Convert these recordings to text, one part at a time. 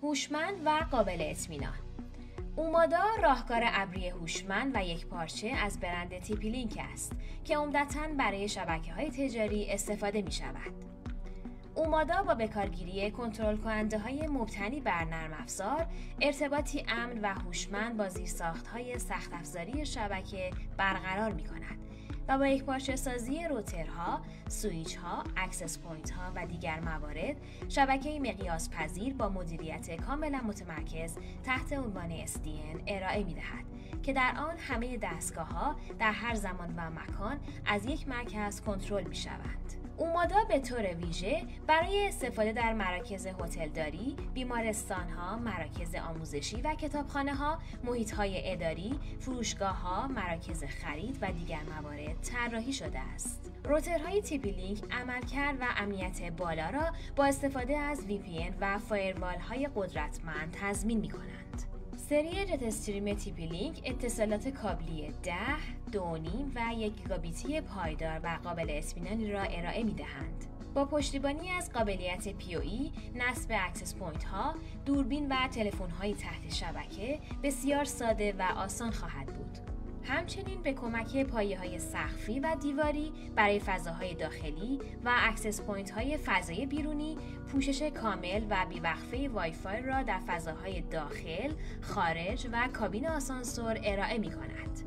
هوشمند و قابل اطمینان. اومادا راهکار ابری هوشمند و یکپارچه از برند TP Link است که عمدتاً برای شبکه‌های تجاری استفاده می‌شود. اومادا با بکارگیری کنترل کننده‌های مبتنی بر نرم افزار، ارتباطی امن و هوشمند با زیرساخت‌های سخت افزاری شبکه برقرار می‌کند و با یکپارچه سازی روترها، سوئیچ‌ها، اکسس پوینت‌ها و دیگر موارد، شبکه‌ای مقیاس پذیر با مدیریت کاملا متمرکز تحت عنوان SDN ارائه می‌دهد که در آن همه دستگاه‌ها در هر زمان و مکان از یک مرکز کنترل می‌شوند. اومادا به طور ویژه برای استفاده در مراکز هتلداری، بیمارستان‌ها، مراکز آموزشی و کتابخانه‌ها، محیط‌های اداری، فروشگاه‌ها، مراکز خرید و دیگر موارد طراحی شده است. روترهای TP Link عملکرد و امنیت بالا را با استفاده از VPN و فایروال‌های قدرتمند تضمین می‌کنند. سری جت استریم TP Link اتصالات کابلی 10، 2.5 و 1 گیگابیتی پایدار و قابل اطمینانی را ارائه می‌دهند. با پشتیبانی از قابلیت PoE، نصب اکسس پوینت ها، دوربین و تلفن های تحت شبکه بسیار ساده و آسان خواهد بود. همچنین به کمک پایه‌های سقفی و دیواری برای فضاهای داخلی و اکسس پوینت های فضای بیرونی، پوشش کامل و بیوقفه وای فای را در فضاهای داخل، خارج و کابین آسانسور ارائه می‌کند.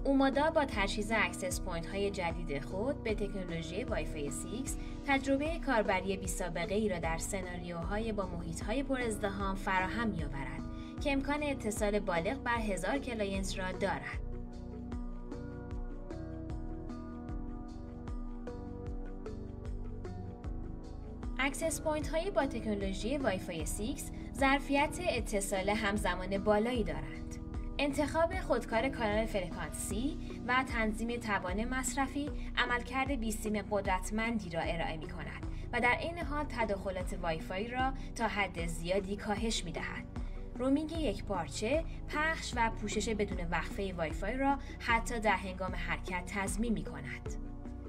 اومادا با تجهیز اکسس پوینت های جدید خود به تکنولوژی وای فای 6 تجربه کاربری بی‌سابقه ای را در سناریوهای با محیط های پر ازدحام فراهم می‌آورد که امکان اتصال بالغ بر 1000 کلاینت را دارد. اکسس پوینت هایی با تکنولوژی وای فای 6 ظرفیت اتصال همزمان بالایی دارند. انتخاب خودکار کانال فرکانسی و تنظیم توان مصرفی عملکرد بیسیم قدرتمندی را ارائه می کند و در عین حال تداخلات وای فای را تا حد زیادی کاهش می دهد. رومینگ یکپارچه، پخش و پوشش بدون وقفه وای فای را حتی در هنگام حرکت تضمین می کند.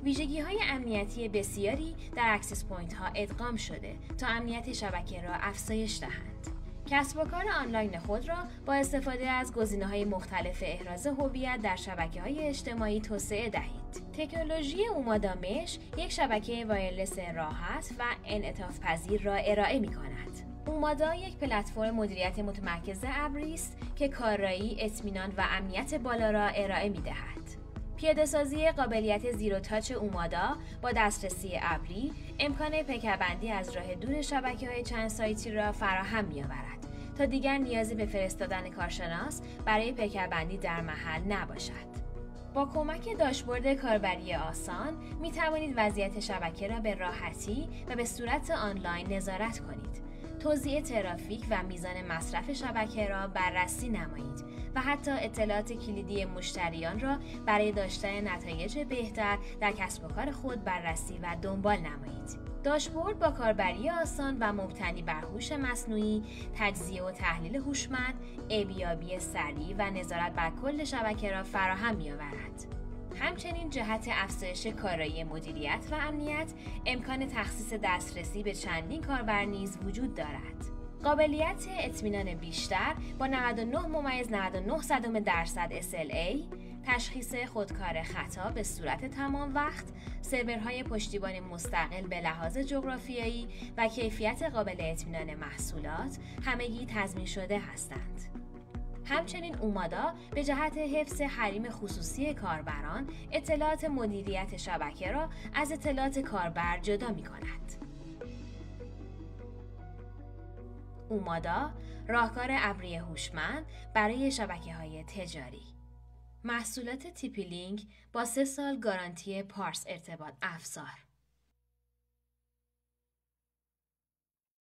ویژگی‌های امنیتی بسیاری در اکسس پوینت ها ادغام شده تا امنیت شبکه را افزایش دهند. کسب و کار آنلاین خود را با استفاده از گزینه‌های مختلف احراز هویت در شبکه‌های اجتماعی توسعه دهید. تکنولوژی اومادا مش یک شبکه وایرلس راحت و انعطاف پذیر را ارائه می‌کند. اومادا یک پلتفرم مدیریت متمرکز ابری است که کارایی، اطمینان و امنیت بالا را ارائه می‌دهد. پیاده‌سازی قابلیت زیرو تاچ اومادا با دسترسی ابری امکان پیکربندی از راه دور شبکه‌های چند سایتی را فراهم می‌آورد تا دیگر نیازی به فرستادن کارشناس برای پیکربندی در محل نباشد. با کمک داشبورد کاربری آسان می توانید وضعیت شبکه را به راحتی و به صورت آنلاین نظارت کنید. توزیع ترافیک و میزان مصرف شبکه را بررسی نمایید و حتی اطلاعات کلیدی مشتریان را برای داشتن نتایج بهتر در کسب و کار خود بررسی و دنبال نمایید. داشبورد با کاربری آسان و مبتنی بر هوش مصنوعی، تجزیه و تحلیل هوشمند، ارزیابی سریع و نظارت بر کل شبکه را فراهم می‌آورد. همچنین جهت افزایش کارایی مدیریت و امنیت، امکان تخصیص دسترسی به چندین کاربر نیز وجود دارد. قابلیت اطمینان بیشتر با 99.99% SLA، تشخیص خودکار خطا به صورت تمام وقت، سرورهای پشتیبان مستقل به لحاظ جغرافیایی و کیفیت قابل اطمینان محصولات همگی تضمین شده هستند. همچنین اومادا به جهت حفظ حریم خصوصی کاربران، اطلاعات مدیریت شبکه را از اطلاعات کاربر جدا می کند. اومادا، راهکار ابری هوشمند برای شبکه‌های تجاری. محصولات TP Link با 3 سال گارانتی پارس ارتباط افزار.